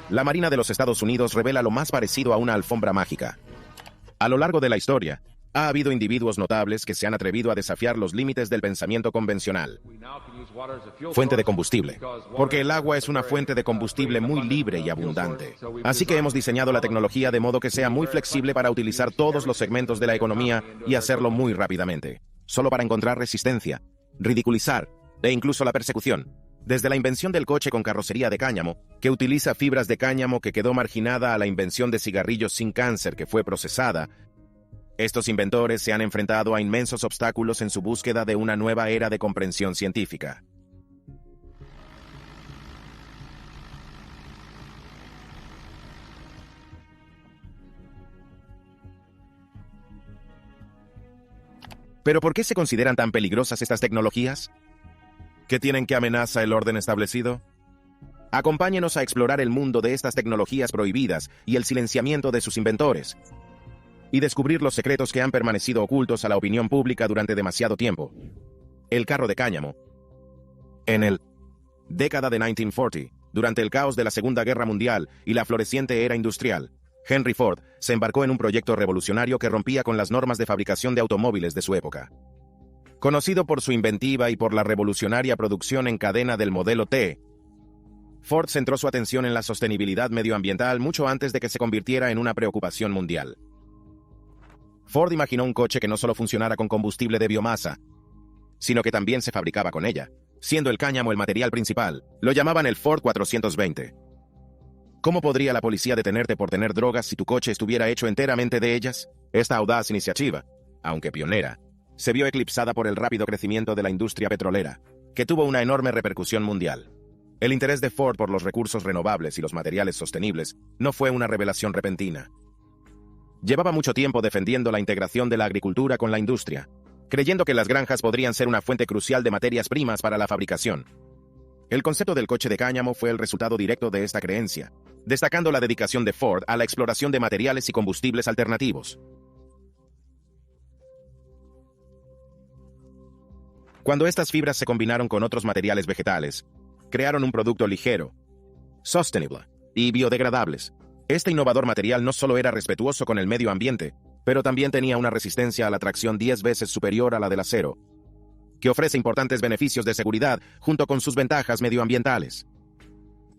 La Marina de los Estados Unidos revela lo más parecido a una alfombra mágica. A lo largo de la historia, ha habido individuos notables que se han atrevido a desafiar los límites del pensamiento convencional. Fuente de combustible. Porque el agua es una fuente de combustible muy libre y abundante. Así que hemos diseñado la tecnología de modo que sea muy flexible para utilizar todos los segmentos de la economía y hacerlo muy rápidamente. Solo para encontrar resistencia, ridiculizar e incluso la persecución. Desde la invención del coche con carrocería de cáñamo, que utiliza fibras de cáñamo que quedó marginada a la invención de cigarrillos sin cáncer que fue procesada, estos inventores se han enfrentado a inmensos obstáculos en su búsqueda de una nueva era de comprensión científica. ¿Pero por qué se consideran tan peligrosas estas tecnologías? ¿Qué tienen que amenaza el orden establecido? Acompáñenos a explorar el mundo de estas tecnologías prohibidas y el silenciamiento de sus inventores, y descubrir los secretos que han permanecido ocultos a la opinión pública durante demasiado tiempo. El carro de cáñamo. En el década de 1940, durante el caos de la Segunda Guerra Mundial y la floreciente era industrial, Henry Ford se embarcó en un proyecto revolucionario que rompía con las normas de fabricación de automóviles de su época. Conocido por su inventiva y por la revolucionaria producción en cadena del modelo T, Ford centró su atención en la sostenibilidad medioambiental mucho antes de que se convirtiera en una preocupación mundial. Ford imaginó un coche que no solo funcionara con combustible de biomasa, sino que también se fabricaba con ella, siendo el cáñamo el material principal. Lo llamaban el Ford 420. ¿Cómo podría la policía detenerte por tener drogas si tu coche estuviera hecho enteramente de ellas? Esta audaz iniciativa, aunque pionera, se vio eclipsada por el rápido crecimiento de la industria petrolera, que tuvo una enorme repercusión mundial. El interés de Ford por los recursos renovables y los materiales sostenibles no fue una revelación repentina. Llevaba mucho tiempo defendiendo la integración de la agricultura con la industria, creyendo que las granjas podrían ser una fuente crucial de materias primas para la fabricación. El concepto del coche de cáñamo fue el resultado directo de esta creencia, destacando la dedicación de Ford a la exploración de materiales y combustibles alternativos. Cuando estas fibras se combinaron con otros materiales vegetales, crearon un producto ligero, sostenible y biodegradables. Este innovador material no solo era respetuoso con el medio ambiente, pero también tenía una resistencia a la tracción 10 veces superior a la del acero, que ofrece importantes beneficios de seguridad junto con sus ventajas medioambientales.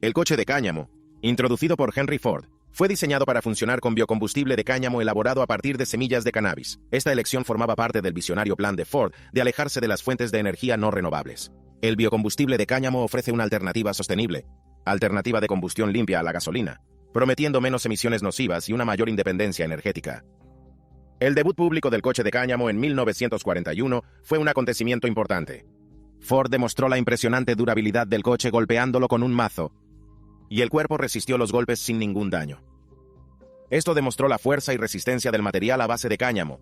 El coche de cáñamo, introducido por Henry Ford, fue diseñado para funcionar con biocombustible de cáñamo elaborado a partir de semillas de cannabis. Esta elección formaba parte del visionario plan de Ford de alejarse de las fuentes de energía no renovables. El biocombustible de cáñamo ofrece una alternativa sostenible, alternativa de combustión limpia a la gasolina, prometiendo menos emisiones nocivas y una mayor independencia energética. El debut público del coche de cáñamo en 1941 fue un acontecimiento importante. Ford demostró la impresionante durabilidad del coche golpeándolo con un mazo, y el cuerpo resistió los golpes sin ningún daño. Esto demostró la fuerza y resistencia del material a base de cáñamo.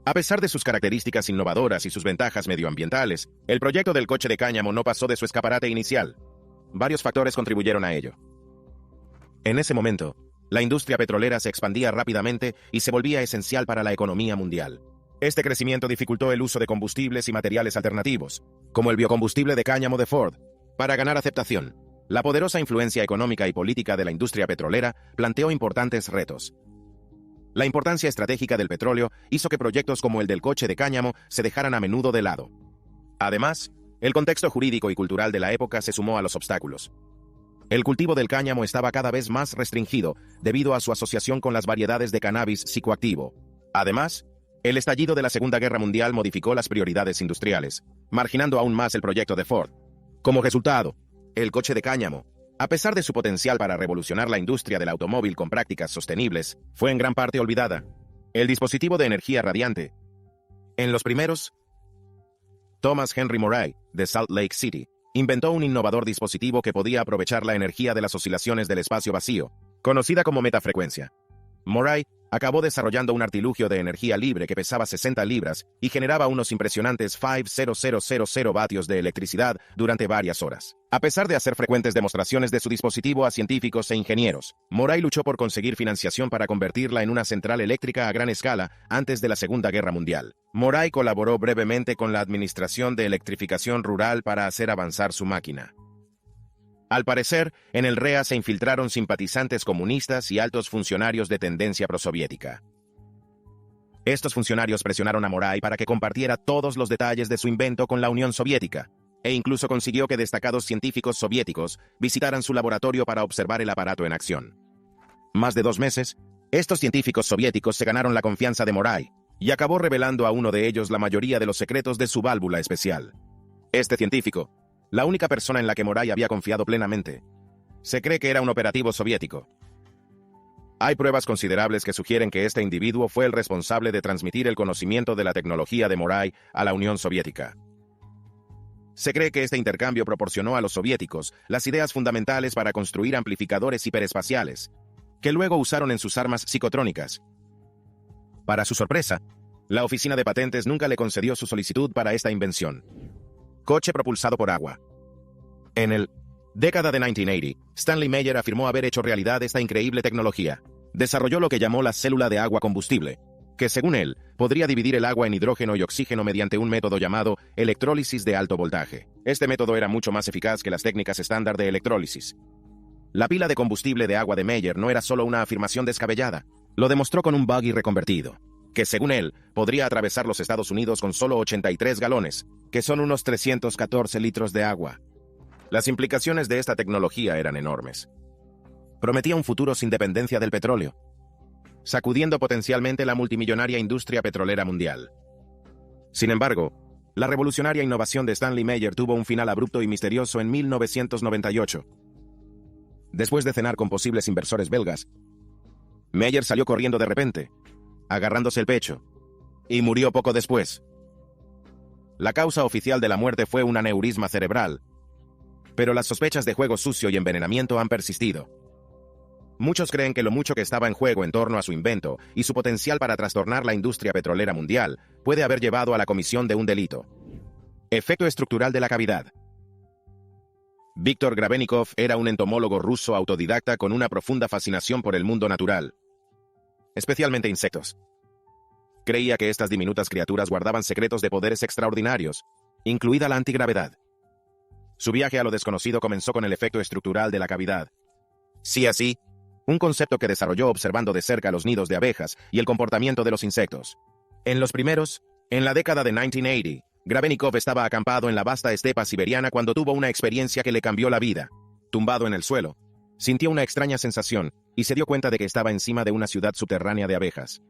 A pesar de sus características innovadoras y sus ventajas medioambientales, el proyecto del coche de cáñamo no pasó de su escaparate inicial. Varios factores contribuyeron a ello. En ese momento, la industria petrolera se expandía rápidamente y se volvía esencial para la economía mundial. Este crecimiento dificultó el uso de combustibles y materiales alternativos, como el biocombustible de cáñamo de Ford, para ganar aceptación. La poderosa influencia económica y política de la industria petrolera planteó importantes retos. La importancia estratégica del petróleo hizo que proyectos como el del coche de cáñamo se dejaran a menudo de lado. Además, el contexto jurídico y cultural de la época se sumó a los obstáculos. El cultivo del cáñamo estaba cada vez más restringido debido a su asociación con las variedades de cannabis psicoactivo. Además, el estallido de la Segunda Guerra Mundial modificó las prioridades industriales, marginando aún más el proyecto de Ford. Como resultado, el coche de cáñamo, a pesar de su potencial para revolucionar la industria del automóvil con prácticas sostenibles, fue en gran parte olvidada. El dispositivo de energía radiante. En los primeros, Thomas Henry Moray, de Salt Lake City, inventó un innovador dispositivo que podía aprovechar la energía de las oscilaciones del espacio vacío, conocida como metafrecuencia. Moray acabó desarrollando un artilugio de energía libre que pesaba 60 libras y generaba unos impresionantes 5,000 vatios de electricidad durante varias horas. A pesar de hacer frecuentes demostraciones de su dispositivo a científicos e ingenieros, Moray luchó por conseguir financiación para convertirla en una central eléctrica a gran escala antes de la Segunda Guerra Mundial. Moray colaboró brevemente con la Administración de Electrificación Rural para hacer avanzar su máquina. Al parecer, en el REA se infiltraron simpatizantes comunistas y altos funcionarios de tendencia prosoviética. Estos funcionarios presionaron a Moray para que compartiera todos los detalles de su invento con la Unión Soviética, e incluso consiguió que destacados científicos soviéticos visitaran su laboratorio para observar el aparato en acción. Más de 2 meses, estos científicos soviéticos se ganaron la confianza de Moray, y acabó revelando a uno de ellos la mayoría de los secretos de su válvula especial. Este científico, la única persona en la que Moray había confiado plenamente, se cree que era un operativo soviético. Hay pruebas considerables que sugieren que este individuo fue el responsable de transmitir el conocimiento de la tecnología de Moray a la Unión Soviética. Se cree que este intercambio proporcionó a los soviéticos las ideas fundamentales para construir amplificadores hiperespaciales, que luego usaron en sus armas psicotrónicas. Para su sorpresa, la Oficina de Patentes nunca le concedió su solicitud para esta invención. Coche propulsado por agua. En el década de 1980, Stanley Meyer afirmó haber hecho realidad esta increíble tecnología. Desarrolló lo que llamó la célula de agua combustible, que según él, podría dividir el agua en hidrógeno y oxígeno mediante un método llamado electrólisis de alto voltaje. Este método era mucho más eficaz que las técnicas estándar de electrólisis. La pila de combustible de agua de Meyer no era solo una afirmación descabellada, lo demostró con un buggy reconvertido, que según él, podría atravesar los Estados Unidos con solo 83 galones, que son unos 314 litros de agua. Las implicaciones de esta tecnología eran enormes. Prometía un futuro sin dependencia del petróleo, sacudiendo potencialmente la multimillonaria industria petrolera mundial. Sin embargo, la revolucionaria innovación de Stanley Meyer tuvo un final abrupto y misterioso en 1998. Después de cenar con posibles inversores belgas, Meyer salió corriendo de repente, agarrándose el pecho, y murió poco después. La causa oficial de la muerte fue un aneurisma cerebral, pero las sospechas de juego sucio y envenenamiento han persistido. Muchos creen que lo mucho que estaba en juego en torno a su invento y su potencial para trastornar la industria petrolera mundial puede haber llevado a la comisión de un delito. Efecto estructural de la cavidad. Viktor Grabenikov era un entomólogo ruso autodidacta con una profunda fascinación por el mundo natural, especialmente insectos. Creía que estas diminutas criaturas guardaban secretos de poderes extraordinarios, incluida la antigravedad. Su viaje a lo desconocido comenzó con el efecto estructural de la cavidad. Sí, así, un concepto que desarrolló observando de cerca los nidos de abejas y el comportamiento de los insectos. En los primeros, en la década de 1980, Grabenikov estaba acampado en la vasta estepa siberiana cuando tuvo una experiencia que le cambió la vida. Tumbado en el suelo, sintió una extraña sensación y se dio cuenta de que estaba encima de una ciudad subterránea de abejas.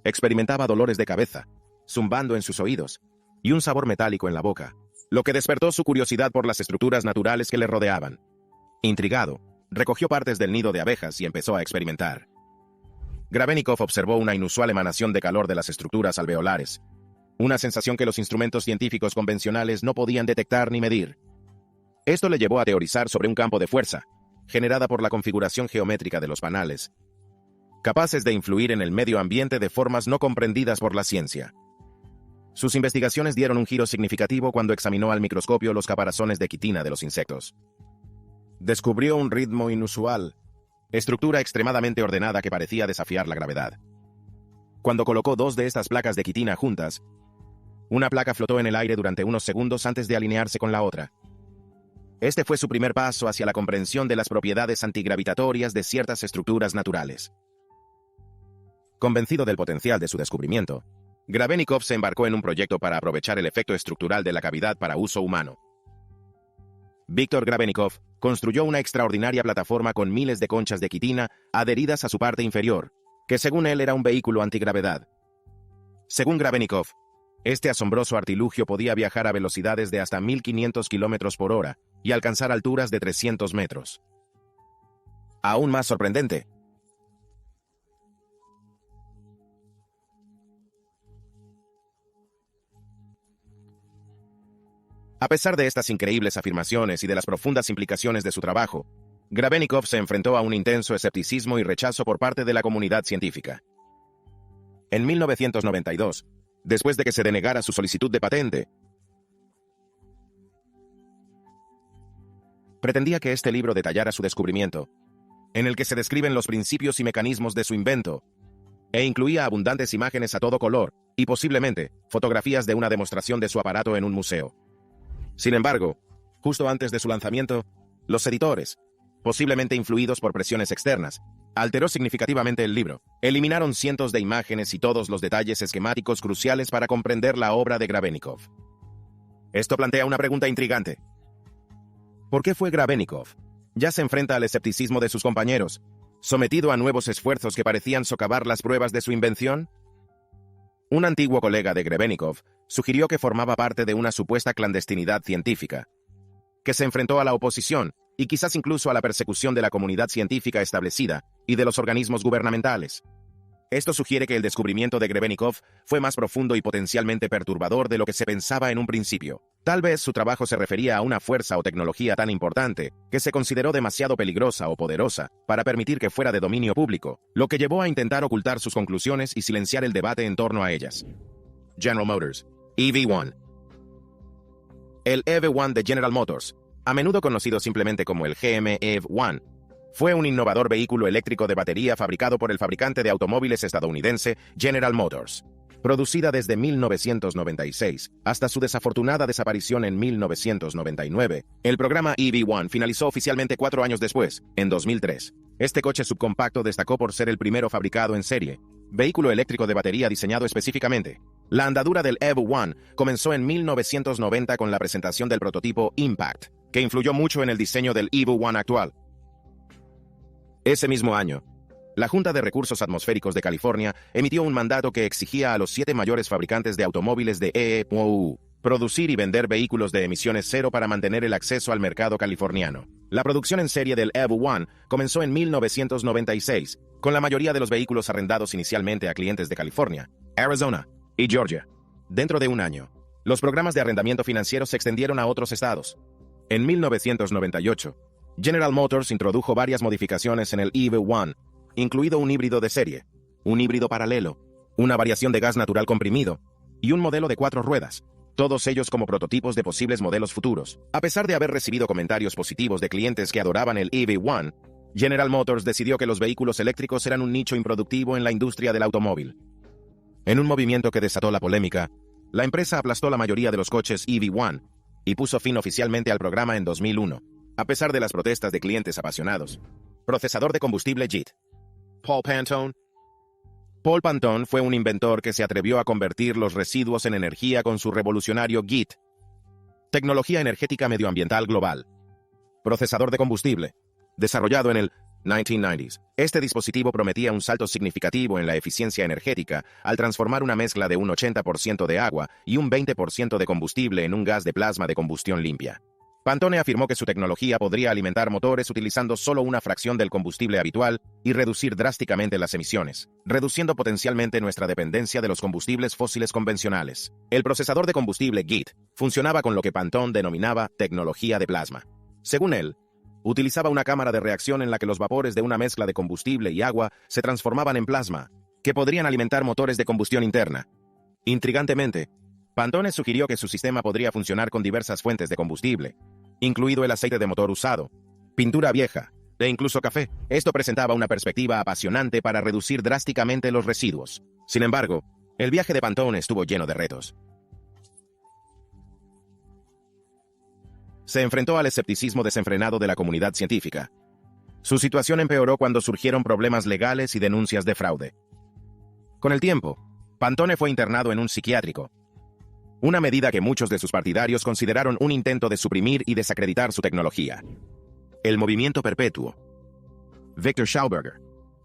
Experimentaba dolores de cabeza, zumbando en sus oídos, y un sabor metálico en la boca, lo que despertó su curiosidad por las estructuras naturales que le rodeaban. Intrigado, recogió partes del nido de abejas y empezó a experimentar. Grabenikov observó una inusual emanación de calor de las estructuras alveolares, una sensación que los instrumentos científicos convencionales no podían detectar ni medir. Esto le llevó a teorizar sobre un campo de fuerza, generada por la configuración geométrica de los panales, capaces de influir en el medio ambiente de formas no comprendidas por la ciencia. Sus investigaciones dieron un giro significativo cuando examinó al microscopio los caparazones de quitina de los insectos. Descubrió un ritmo inusual, estructura extremadamente ordenada que parecía desafiar la gravedad. Cuando colocó 2 de estas placas de quitina juntas, una placa flotó en el aire durante unos segundos antes de alinearse con la otra. Este fue su primer paso hacia la comprensión de las propiedades antigravitatorias de ciertas estructuras naturales. Convencido del potencial de su descubrimiento, Grabenikov se embarcó en un proyecto para aprovechar el efecto estructural de la cavidad para uso humano. Viktor Grabenikov construyó una extraordinaria plataforma con miles de conchas de quitina adheridas a su parte inferior, que según él era un vehículo antigravedad. Según Grabenikov, este asombroso artilugio podía viajar a velocidades de hasta 1500 km por hora y alcanzar alturas de 300 metros. Aún más sorprendente, a pesar de estas increíbles afirmaciones y de las profundas implicaciones de su trabajo, Grabenikov se enfrentó a un intenso escepticismo y rechazo por parte de la comunidad científica. En 1992, después de que se denegara su solicitud de patente, pretendía que este libro detallara su descubrimiento, en el que se describen los principios y mecanismos de su invento, e incluía abundantes imágenes a todo color y posiblemente fotografías de una demostración de su aparato en un museo. Sin embargo, justo antes de su lanzamiento, Los editores, posiblemente influidos por presiones externas, alteró significativamente el libro. Eliminaron cientos de imágenes y todos los detalles esquemáticos cruciales para comprender la obra de Grebennikov. Esto plantea una pregunta intrigante. ¿Por qué fue Grebennikov? Ya se enfrenta al escepticismo de sus compañeros, sometido a nuevos esfuerzos que parecían socavar las pruebas de su invención. Un antiguo colega de Grebennikov sugirió que formaba parte de una supuesta clandestinidad científica, que se enfrentó a la oposición y quizás incluso a la persecución de la comunidad científica establecida y de los organismos gubernamentales. Esto sugiere que el descubrimiento de Grebennikov fue más profundo y potencialmente perturbador de lo que se pensaba en un principio. Tal vez su trabajo se refería a una fuerza o tecnología tan importante que se consideró demasiado peligrosa o poderosa para permitir que fuera de dominio público, lo que llevó a intentar ocultar sus conclusiones y silenciar el debate en torno a ellas. General Motors, EV1. El EV1 de General Motors, a menudo conocido simplemente como el GM EV1, fue un innovador vehículo eléctrico de batería fabricado por el fabricante de automóviles estadounidense General Motors. Producida desde 1996 hasta su desafortunada desaparición en 1999, el programa EV1 finalizó oficialmente 4 años después, en 2003. Este coche subcompacto destacó por ser el primero fabricado en serie, vehículo eléctrico de batería diseñado específicamente. La andadura del EV1 comenzó en 1990 con la presentación del prototipo Impact, que influyó mucho en el diseño del EV1 actual. Ese mismo año, la Junta de Recursos Atmosféricos de California emitió un mandato que exigía a los 7 mayores fabricantes de automóviles de EV1 producir y vender vehículos de emisiones cero para mantener el acceso al mercado californiano. La producción en serie del EV1 comenzó en 1996, con la mayoría de los vehículos arrendados inicialmente a clientes de California, Arizona y Georgia. Dentro de un año, los programas de arrendamiento financiero se extendieron a otros estados. En 1998, General Motors introdujo varias modificaciones en el EV1, incluido un híbrido de serie, un híbrido paralelo, una variación de gas natural comprimido y un modelo de 4 ruedas, todos ellos como prototipos de posibles modelos futuros. A pesar de haber recibido comentarios positivos de clientes que adoraban el EV1, General Motors decidió que los vehículos eléctricos eran un nicho improductivo en la industria del automóvil. En un movimiento que desató la polémica, la empresa aplastó la mayoría de los coches EV1 y puso fin oficialmente al programa en 2001. A pesar de las protestas de clientes apasionados. Procesador de combustible JIT. Paul Pantone. Paul Pantone fue un inventor que se atrevió a convertir los residuos en energía con su revolucionario GIT. Tecnología energética medioambiental global. Procesador de combustible. Desarrollado en el 1990s. Este dispositivo prometía un salto significativo en la eficiencia energética al transformar una mezcla de un 80% de agua y un 20% de combustible en un gas de plasma de combustión limpia. Pantone afirmó que su tecnología podría alimentar motores utilizando solo una fracción del combustible habitual y reducir drásticamente las emisiones, reduciendo potencialmente nuestra dependencia de los combustibles fósiles convencionales. El procesador de combustible GIT funcionaba con lo que Pantone denominaba tecnología de plasma. Según él, utilizaba una cámara de reacción en la que los vapores de una mezcla de combustible y agua se transformaban en plasma, que podrían alimentar motores de combustión interna. Intrigantemente, Pantone sugirió que su sistema podría funcionar con diversas fuentes de combustible, incluido el aceite de motor usado, pintura vieja e incluso café. Esto presentaba una perspectiva apasionante para reducir drásticamente los residuos. Sin embargo, el viaje de Pantone estuvo lleno de retos. Se enfrentó al escepticismo desenfrenado de la comunidad científica. Su situación empeoró cuando surgieron problemas legales y denuncias de fraude. Con el tiempo, Pantone fue internado en un psiquiátrico, una medida que muchos de sus partidarios consideraron un intento de suprimir y desacreditar su tecnología. El movimiento perpetuo. Victor Schauberger,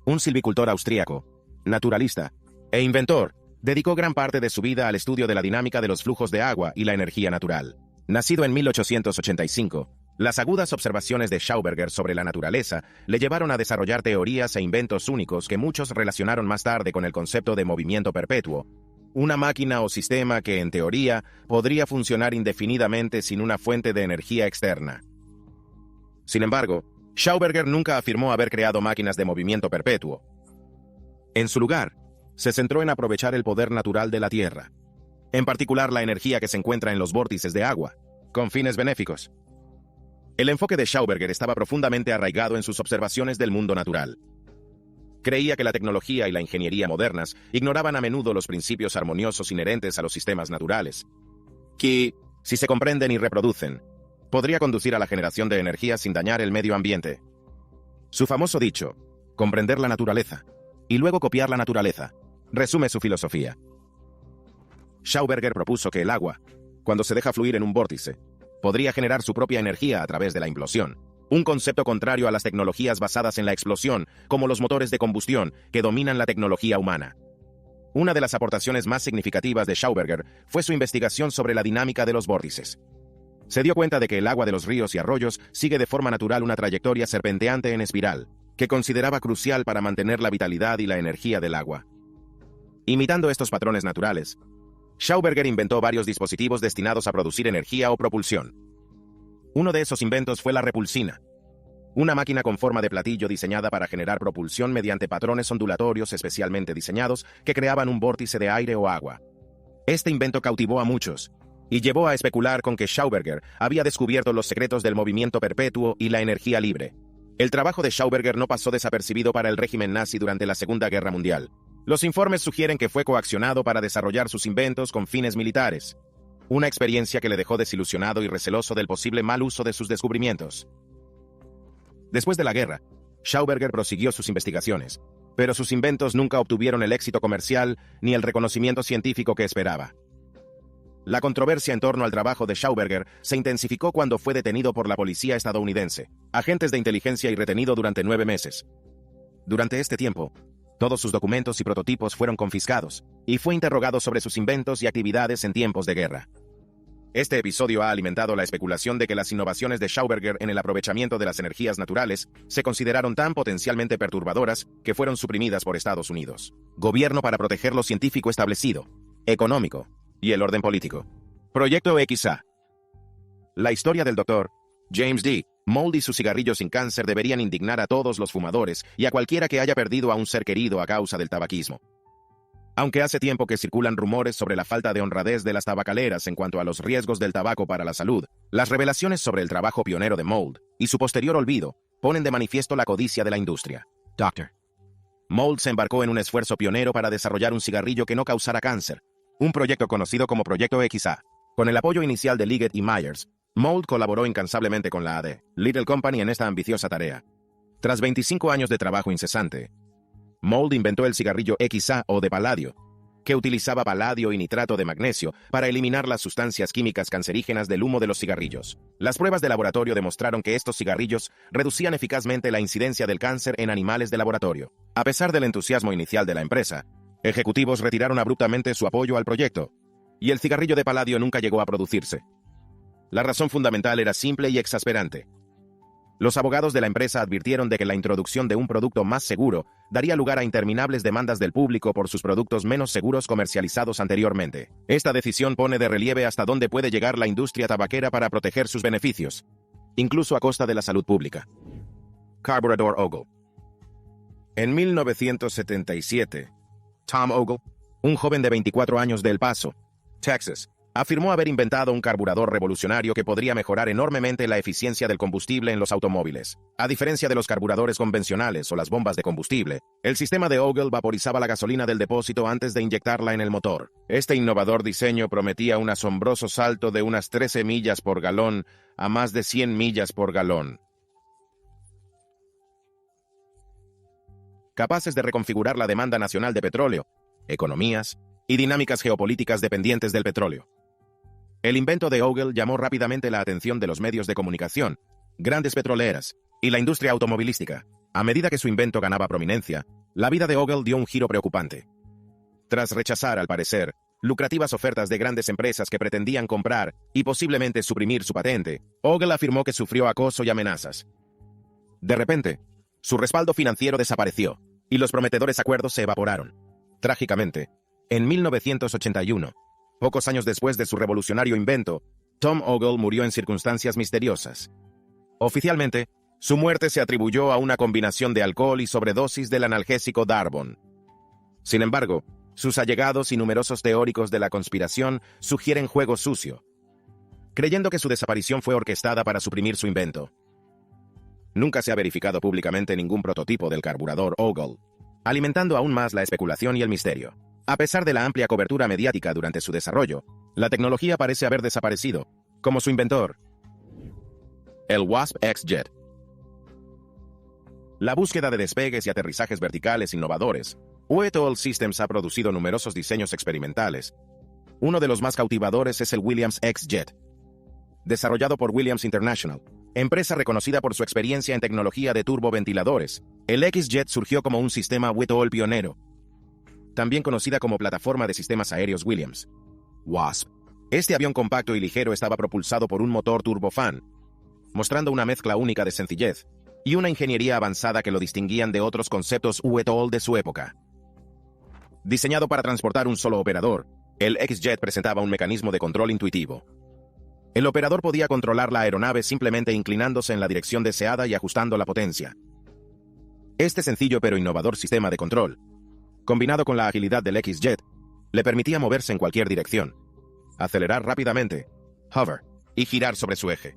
un silvicultor austríaco, naturalista e inventor, dedicó gran parte de su vida al estudio de la dinámica de los flujos de agua y la energía natural. Nacido en 1885, las agudas observaciones de Schauberger sobre la naturaleza le llevaron a desarrollar teorías e inventos únicos que muchos relacionaron más tarde con el concepto de movimiento perpetuo, una máquina o sistema que, en teoría, podría funcionar indefinidamente sin una fuente de energía externa. Sin embargo, Schauberger nunca afirmó haber creado máquinas de movimiento perpetuo. En su lugar, se centró en aprovechar el poder natural de la Tierra, en particular la energía que se encuentra en los vórtices de agua, con fines benéficos. El enfoque de Schauberger estaba profundamente arraigado en sus observaciones del mundo natural. Creía que la tecnología y la ingeniería modernas ignoraban a menudo los principios armoniosos inherentes a los sistemas naturales, que, si se comprenden y reproducen, podría conducir a la generación de energía sin dañar el medio ambiente. Su famoso dicho, comprender la naturaleza, y luego copiar la naturaleza, resume su filosofía. Schauberger propuso que el agua, cuando se deja fluir en un vórtice, podría generar su propia energía a través de la implosión, un concepto contrario a las tecnologías basadas en la explosión, como los motores de combustión, que dominan la tecnología humana. Una de las aportaciones más significativas de Schauberger fue su investigación sobre la dinámica de los vórtices. Se dio cuenta de que el agua de los ríos y arroyos sigue de forma natural una trayectoria serpenteante en espiral, que consideraba crucial para mantener la vitalidad y la energía del agua. Imitando estos patrones naturales, Schauberger inventó varios dispositivos destinados a producir energía o propulsión. Uno de esos inventos fue la repulsina, una máquina con forma de platillo diseñada para generar propulsión mediante patrones ondulatorios especialmente diseñados que creaban un vórtice de aire o agua. Este invento cautivó a muchos y llevó a especular con que Schauberger había descubierto los secretos del movimiento perpetuo y la energía libre. El trabajo de Schauberger no pasó desapercibido para el régimen nazi durante la Segunda Guerra Mundial. Los informes sugieren que fue coaccionado para desarrollar sus inventos con fines militares, una experiencia que le dejó desilusionado y receloso del posible mal uso de sus descubrimientos. Después de la guerra, Schauberger prosiguió sus investigaciones, pero sus inventos nunca obtuvieron el éxito comercial ni el reconocimiento científico que esperaba. La controversia en torno al trabajo de Schauberger se intensificó cuando fue detenido por la policía estadounidense, agentes de inteligencia y retenido durante 9 meses. Durante este tiempo, todos sus documentos y prototipos fueron confiscados, y fue interrogado sobre sus inventos y actividades en tiempos de guerra. Este episodio ha alimentado la especulación de que las innovaciones de Schauberger en el aprovechamiento de las energías naturales se consideraron tan potencialmente perturbadoras que fueron suprimidas por Estados Unidos. Gobierno para proteger lo científico establecido, económico y el orden político. Proyecto XA. La historia del Dr. James D. Mould y sus cigarrillos sin cáncer deberían indignar a todos los fumadores y a cualquiera que haya perdido a un ser querido a causa del tabaquismo. Aunque hace tiempo que circulan rumores sobre la falta de honradez de las tabacaleras en cuanto a los riesgos del tabaco para la salud, las revelaciones sobre el trabajo pionero de Mould y su posterior olvido ponen de manifiesto la codicia de la industria. Dr. Mould se embarcó en un esfuerzo pionero para desarrollar un cigarrillo que no causara cáncer, un proyecto conocido como Proyecto XA. Con el apoyo inicial de Liggett y Myers, Mould colaboró incansablemente con la AD Little Company en esta ambiciosa tarea. Tras 25 años de trabajo incesante, Mould inventó el cigarrillo XA o de paladio, que utilizaba paladio y nitrato de magnesio para eliminar las sustancias químicas cancerígenas del humo de los cigarrillos. Las pruebas de laboratorio demostraron que estos cigarrillos reducían eficazmente la incidencia del cáncer en animales de laboratorio. A pesar del entusiasmo inicial de la empresa, ejecutivos retiraron abruptamente su apoyo al proyecto, y el cigarrillo de paladio nunca llegó a producirse. La razón fundamental era simple y exasperante. Los abogados de la empresa advirtieron de que la introducción de un producto más seguro daría lugar a interminables demandas del público por sus productos menos seguros comercializados anteriormente. Esta decisión pone de relieve hasta dónde puede llegar la industria tabaquera para proteger sus beneficios, incluso a costa de la salud pública. Carburetor Ogle. En 1977, Tom Ogle, un joven de 24 años de El Paso, Texas, afirmó haber inventado un carburador revolucionario que podría mejorar enormemente la eficiencia del combustible en los automóviles. A diferencia de los carburadores convencionales o las bombas de combustible, el sistema de Ogle vaporizaba la gasolina del depósito antes de inyectarla en el motor. Este innovador diseño prometía un asombroso salto de unas 13 millas por galón a más de 100 millas por galón, capaces de reconfigurar la demanda nacional de petróleo, economías y dinámicas geopolíticas dependientes del petróleo. El invento de Ogle llamó rápidamente la atención de los medios de comunicación, grandes petroleras y la industria automovilística. A medida que su invento ganaba prominencia, la vida de Ogle dio un giro preocupante. Tras rechazar, al parecer, lucrativas ofertas de grandes empresas que pretendían comprar y posiblemente suprimir su patente, Ogle afirmó que sufrió acoso y amenazas. De repente, su respaldo financiero desapareció y los prometedores acuerdos se evaporaron. Trágicamente, en 1981, pocos años después de su revolucionario invento, Tom Ogle murió en circunstancias misteriosas. Oficialmente, su muerte se atribuyó a una combinación de alcohol y sobredosis del analgésico Darbon. Sin embargo, sus allegados y numerosos teóricos de la conspiración sugieren juego sucio, creyendo que su desaparición fue orquestada para suprimir su invento. Nunca se ha verificado públicamente ningún prototipo del carburador Ogle, alimentando aún más la especulación y el misterio. A pesar de la amplia cobertura mediática durante su desarrollo, la tecnología parece haber desaparecido, como su inventor. el Wasp X-Jet. La búsqueda de despegues y aterrizajes verticales innovadores, Eaton Systems ha producido numerosos diseños experimentales. Uno de los más cautivadores es el Williams X-Jet. Desarrollado por Williams International, empresa reconocida por su experiencia en tecnología de turboventiladores, el X-Jet surgió como un sistema Eaton pionero, también conocida como Plataforma de Sistemas Aéreos Williams, WASP. Este avión compacto y ligero estaba propulsado por un motor turbofan, mostrando una mezcla única de sencillez y una ingeniería avanzada que lo distinguían de otros conceptos Eaton de su época. Diseñado para transportar un solo operador, el X-Jet presentaba un mecanismo de control intuitivo. El operador podía controlar la aeronave simplemente inclinándose en la dirección deseada y ajustando la potencia. Este sencillo pero innovador sistema de control, combinado con la agilidad del X-Jet, le permitía moverse en cualquier dirección, acelerar rápidamente, hover, y girar sobre su eje.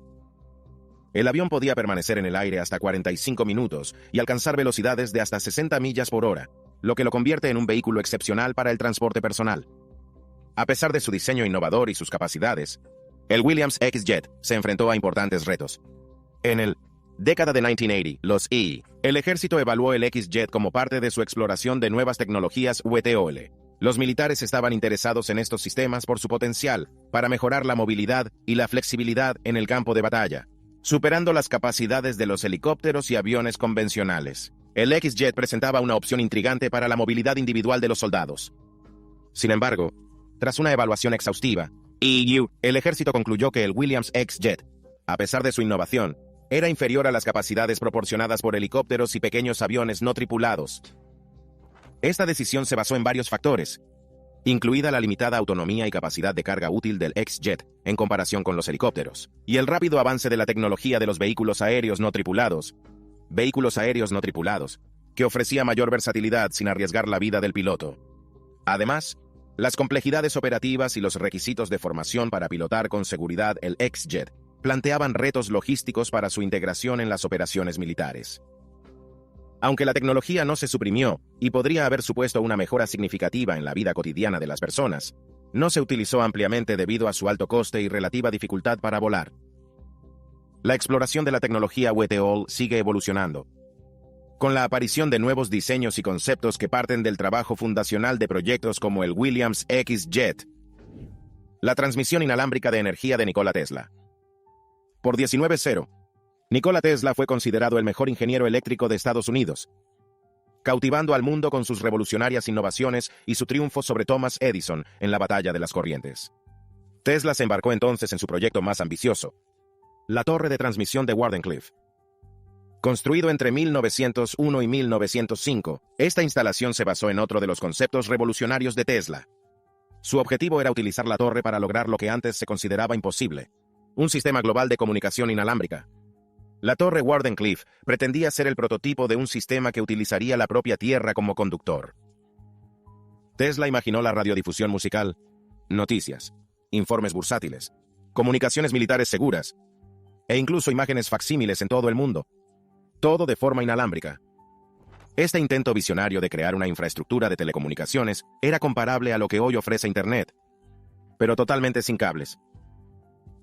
El avión podía permanecer en el aire hasta 45 minutos y alcanzar velocidades de hasta 60 millas por hora, lo que lo convierte en un vehículo excepcional para el transporte personal. A pesar de su diseño innovador y sus capacidades, el Williams X-Jet se enfrentó a importantes retos. En el década de 1980, el ejército evaluó el X-Jet como parte de su exploración de nuevas tecnologías UTOL. Los militares estaban interesados en estos sistemas por su potencial para mejorar la movilidad y la flexibilidad en el campo de batalla, superando las capacidades de los helicópteros y aviones convencionales. El X-Jet presentaba una opción intrigante para la movilidad individual de los soldados. Sin embargo, tras una evaluación exhaustiva, el ejército concluyó que el Williams X-Jet, a pesar de su innovación, era inferior a las capacidades proporcionadas por helicópteros y pequeños aviones no tripulados. Esta decisión se basó en varios factores, incluida la limitada autonomía y capacidad de carga útil del X-Jet en comparación con los helicópteros, y el rápido avance de la tecnología de los vehículos aéreos no tripulados, que ofrecía mayor versatilidad sin arriesgar la vida del piloto. Además, las complejidades operativas y los requisitos de formación para pilotar con seguridad el X-Jet planteaban retos logísticos para su integración en las operaciones militares. Aunque la tecnología no se suprimió y podría haber supuesto una mejora significativa en la vida cotidiana de las personas, no se utilizó ampliamente debido a su alto coste y relativa dificultad para volar. La exploración de la tecnología UTOL sigue evolucionando, con la aparición de nuevos diseños y conceptos que parten del trabajo fundacional de proyectos como el Williams X-Jet. La transmisión inalámbrica de energía de Nikola Tesla. Por 19-0, Nikola Tesla fue considerado el mejor ingeniero eléctrico de Estados Unidos, cautivando al mundo con sus revolucionarias innovaciones y su triunfo sobre Thomas Edison en la batalla de las corrientes. Tesla se embarcó entonces en su proyecto más ambicioso, la torre de transmisión de Wardenclyffe. Construido entre 1901 y 1905, esta instalación se basó en otro de los conceptos revolucionarios de Tesla. Su objetivo era utilizar la torre para lograr lo que antes se consideraba imposible: un sistema global de comunicación inalámbrica. La torre Wardenclyffe pretendía ser el prototipo de un sistema que utilizaría la propia Tierra como conductor. Tesla imaginó la radiodifusión musical, noticias, informes bursátiles, comunicaciones militares seguras, e incluso imágenes facsímiles en todo el mundo. Todo de forma inalámbrica. Este intento visionario de crear una infraestructura de telecomunicaciones era comparable a lo que hoy ofrece Internet, pero totalmente sin cables.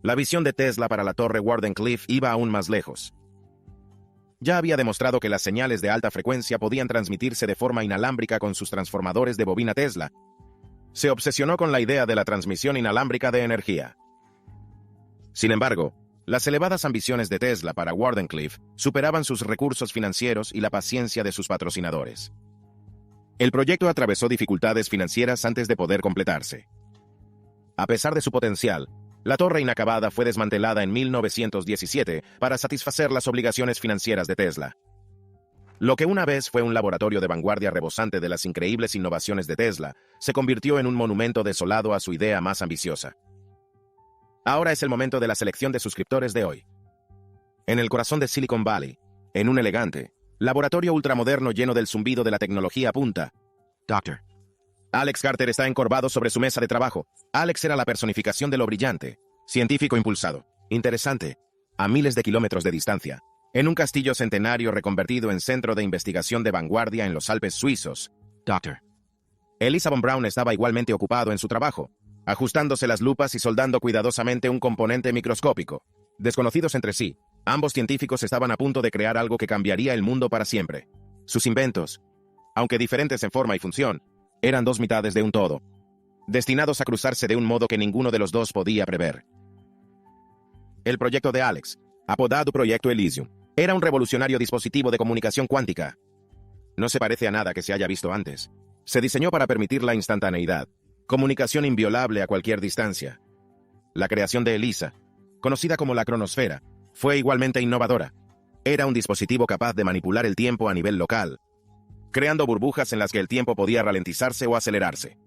La visión de Tesla para la torre Wardenclyffe iba aún más lejos. Ya había demostrado que las señales de alta frecuencia podían transmitirse de forma inalámbrica con sus transformadores de bobina Tesla. Se obsesionó con la idea de la transmisión inalámbrica de energía. Sin embargo, las elevadas ambiciones de Tesla para Wardenclyffe superaban sus recursos financieros y la paciencia de sus patrocinadores. El proyecto atravesó dificultades financieras antes de poder completarse. A pesar de su potencial, la torre inacabada fue desmantelada en 1917 para satisfacer las obligaciones financieras de Tesla. Lo que una vez fue un laboratorio de vanguardia rebosante de las increíbles innovaciones de Tesla, se convirtió en un monumento desolado a su idea más ambiciosa. Ahora es el momento de la selección de suscriptores de hoy. En el corazón de Silicon Valley, en un elegante laboratorio ultramoderno lleno del zumbido de la tecnología punta, Dr. Alex Carter está encorvado sobre su mesa de trabajo. Alex era la personificación de lo brillante, científico impulsado, interesante, a miles de kilómetros de distancia, en un castillo centenario reconvertido en centro de investigación de vanguardia en los Alpes suizos. Dr. Elisa von Braun estaba igualmente ocupado en su trabajo, ajustándose las lupas y soldando cuidadosamente un componente microscópico. Desconocidos entre sí, Ambos científicos estaban a punto de crear algo que cambiaría el mundo para siempre. Sus inventos, aunque diferentes en forma y función, eran dos mitades de un todo, destinados a cruzarse de un modo que ninguno de los dos podía prever. El proyecto de Alex, apodado Proyecto Elysium, era un revolucionario dispositivo de comunicación cuántica. No se parece a nada que se haya visto antes. Se diseñó para permitir la instantaneidad, comunicación inviolable a cualquier distancia. La creación de ELISA, conocida como la cronosfera, fue igualmente innovadora. Era un dispositivo capaz de manipular el tiempo a nivel local, creando burbujas en las que el tiempo podía ralentizarse o acelerarse.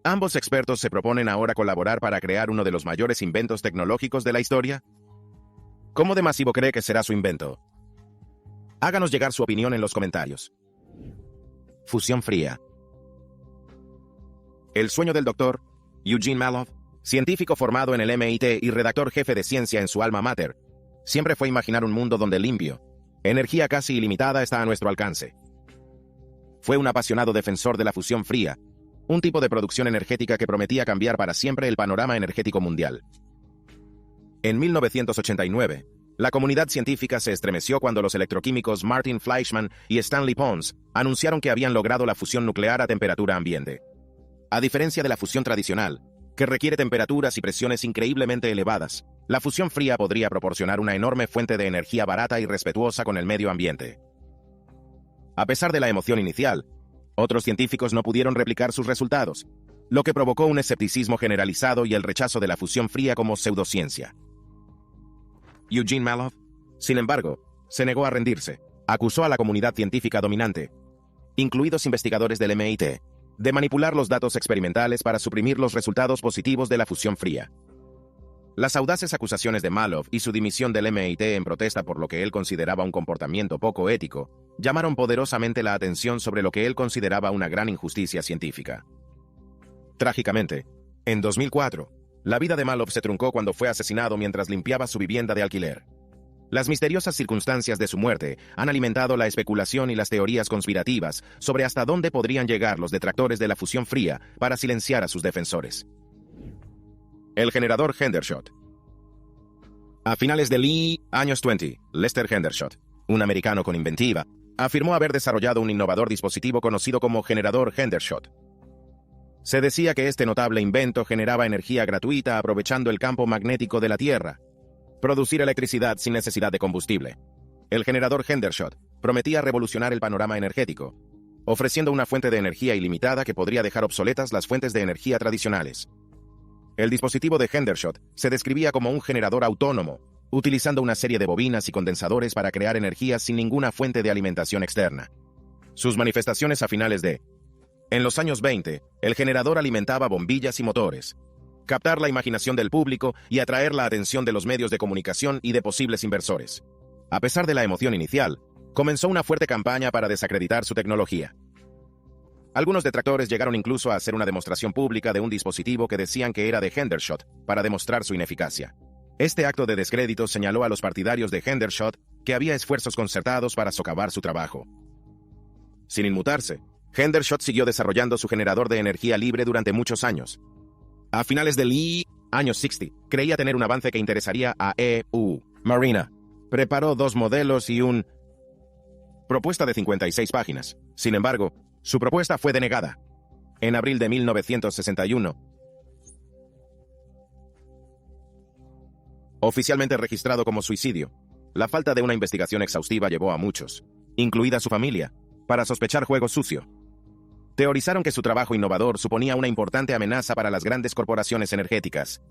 Ambos expertos se proponen ahora colaborar para crear uno de los mayores inventos tecnológicos de la historia. ¿Cómo de masivo cree que será su invento? Háganos llegar su opinión en los comentarios. Fusión fría. El sueño del Dr. Eugene Mallove, científico formado en el MIT y redactor jefe de ciencia en su alma mater, siempre fue imaginar un mundo donde limpio, energía casi ilimitada está a nuestro alcance. Fue un apasionado defensor de la fusión fría, un tipo de producción energética que prometía cambiar para siempre el panorama energético mundial. En 1989, la comunidad científica se estremeció cuando los electroquímicos Martin Fleischmann y Stanley Pons anunciaron que habían logrado la fusión nuclear a temperatura ambiente. A diferencia de la fusión tradicional, que requiere temperaturas y presiones increíblemente elevadas, la fusión fría podría proporcionar una enorme fuente de energía barata y respetuosa con el medio ambiente. A pesar de la emoción inicial, otros científicos no pudieron replicar sus resultados, lo que provocó un escepticismo generalizado y el rechazo de la fusión fría como pseudociencia. Eugene Mallove, sin embargo, se negó a rendirse. Acusó a la comunidad científica dominante, incluidos investigadores del MIT, de manipular los datos experimentales para suprimir los resultados positivos de la fusión fría. Las audaces acusaciones de Mallove y su dimisión del MIT en protesta por lo que él consideraba un comportamiento poco ético llamaron poderosamente la atención sobre lo que él consideraba una gran injusticia científica. Trágicamente, en 2004, la vida de Mallove se truncó cuando fue asesinado mientras limpiaba su vivienda de alquiler. Las misteriosas circunstancias de su muerte han alimentado la especulación y las teorías conspirativas sobre hasta dónde podrían llegar los detractores de la fusión fría para silenciar a sus defensores. El generador Hendershot. A finales de años 20, Lester Hendershot, un americano con inventiva, afirmó haber desarrollado un innovador dispositivo conocido como generador Hendershot. Se decía que este notable invento generaba energía gratuita aprovechando el campo magnético de la Tierra, producir electricidad sin necesidad de combustible. El generador Hendershot prometía revolucionar el panorama energético, ofreciendo una fuente de energía ilimitada que podría dejar obsoletas las fuentes de energía tradicionales. El dispositivo de Hendershot se describía como un generador autónomo, utilizando una serie de bobinas y condensadores para crear energía sin ninguna fuente de alimentación externa. Sus manifestaciones a finales de En los años 20, el generador alimentaba bombillas y motores, captar la imaginación del público y atraer la atención de los medios de comunicación y de posibles inversores. A pesar de la emoción inicial, comenzó una fuerte campaña para desacreditar su tecnología. Algunos detractores llegaron incluso a hacer una demostración pública de un dispositivo que decían que era de Hendershot para demostrar su ineficacia. Este acto de descrédito señaló a los partidarios de Hendershot que había esfuerzos concertados para socavar su trabajo. Sin inmutarse, Hendershot siguió desarrollando su generador de energía libre durante muchos años. A finales del años 60, creía tener un avance que interesaría a E.U. Marina. Preparó 2 modelos y una propuesta de 56 páginas. Sin embargo, su propuesta fue denegada. En abril de 1961, oficialmente registrado como suicidio, la falta de una investigación exhaustiva llevó a muchos, incluida su familia, para sospechar juego sucio. Teorizaron que su trabajo innovador suponía una importante amenaza para las grandes corporaciones energéticas.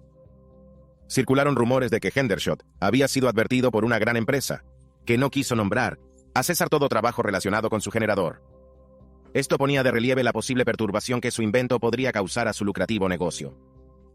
Circularon rumores de que Hendershot había sido advertido por una gran empresa, que no quiso nombrar, a cesar todo trabajo relacionado con su generador. Esto ponía de relieve la posible perturbación que su invento podría causar a su lucrativo negocio.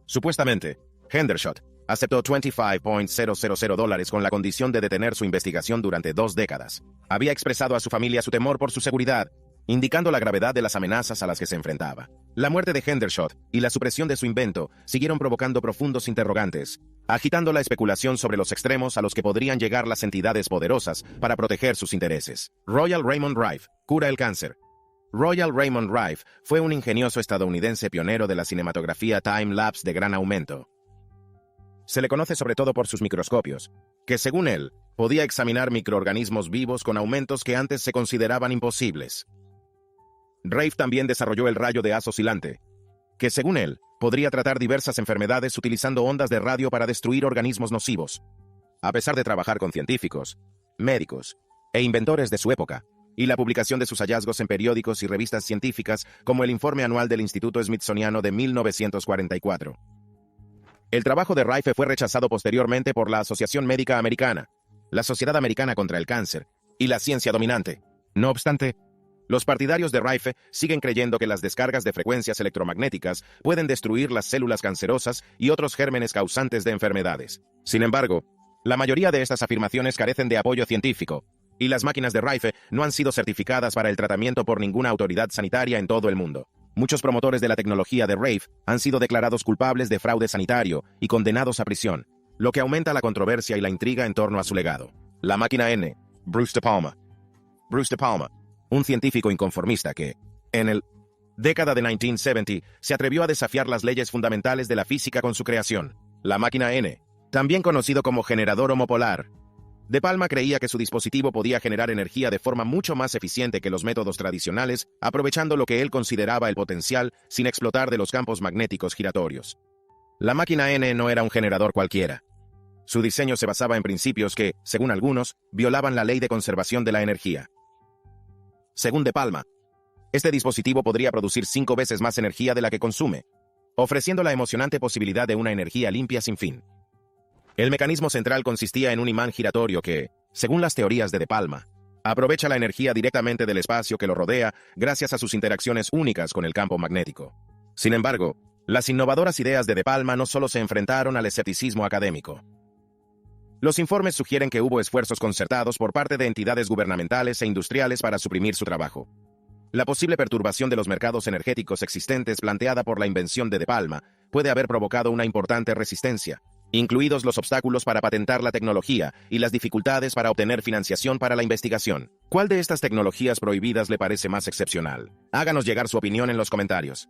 Supuestamente, Hendershot aceptó $25,000 con la condición de detener su investigación durante 2 décadas. Había expresado a su familia su temor por su seguridad, indicando la gravedad de las amenazas a las que se enfrentaba. La muerte de Hendershot y la supresión de su invento siguieron provocando profundos interrogantes, agitando la especulación sobre los extremos a los que podrían llegar las entidades poderosas para proteger sus intereses. Royal Raymond Rife cura el cáncer. Royal Raymond Rife fue un ingenioso estadounidense pionero de la cinematografía time-lapse de gran aumento. Se le conoce sobre todo por sus microscopios, que según él, podía examinar microorganismos vivos con aumentos que antes se consideraban imposibles. Rafe también desarrolló el rayo de haz oscilante, que según él, podría tratar diversas enfermedades utilizando ondas de radio para destruir organismos nocivos. A pesar de trabajar con científicos, médicos e inventores de su época, y la publicación de sus hallazgos en periódicos y revistas científicas como el informe anual del Instituto Smithsoniano de 1944. El trabajo de Rafe fue rechazado posteriormente por la Asociación Médica Americana, la Sociedad Americana contra el Cáncer y la ciencia dominante. No obstante, los partidarios de Rafe siguen creyendo que las descargas de frecuencias electromagnéticas pueden destruir las células cancerosas y otros gérmenes causantes de enfermedades. Sin embargo, la mayoría de estas afirmaciones carecen de apoyo científico, y las máquinas de Rafe no han sido certificadas para el tratamiento por ninguna autoridad sanitaria en todo el mundo. Muchos promotores de la tecnología de Rafe han sido declarados culpables de fraude sanitario y condenados a prisión, lo que aumenta la controversia y la intriga en torno a su legado. La máquina N. Bruce De Palma. Bruce De Palma, un científico inconformista que, en el década de 1970, se atrevió a desafiar las leyes fundamentales de la física con su creación, la máquina N, también conocido como generador homopolar. De Palma creía que su dispositivo podía generar energía de forma mucho más eficiente que los métodos tradicionales, aprovechando lo que él consideraba el potencial sin explotar de los campos magnéticos giratorios. La máquina N no era un generador cualquiera. Su diseño se basaba en principios que, según algunos, violaban la ley de conservación de la energía. Según De Palma, este dispositivo podría producir 5 veces más energía de la que consume, ofreciendo la emocionante posibilidad de una energía limpia sin fin. El mecanismo central consistía en un imán giratorio que, según las teorías de De Palma, aprovecha la energía directamente del espacio que lo rodea gracias a sus interacciones únicas con el campo magnético. Sin embargo, las innovadoras ideas de De Palma no solo se enfrentaron al escepticismo académico. Los informes sugieren que hubo esfuerzos concertados por parte de entidades gubernamentales e industriales para suprimir su trabajo. La posible perturbación de los mercados energéticos existentes planteada por la invención de De Palma puede haber provocado una importante resistencia, incluidos los obstáculos para patentar la tecnología y las dificultades para obtener financiación para la investigación. ¿Cuál de estas tecnologías prohibidas le parece más excepcional? Háganos llegar su opinión en los comentarios.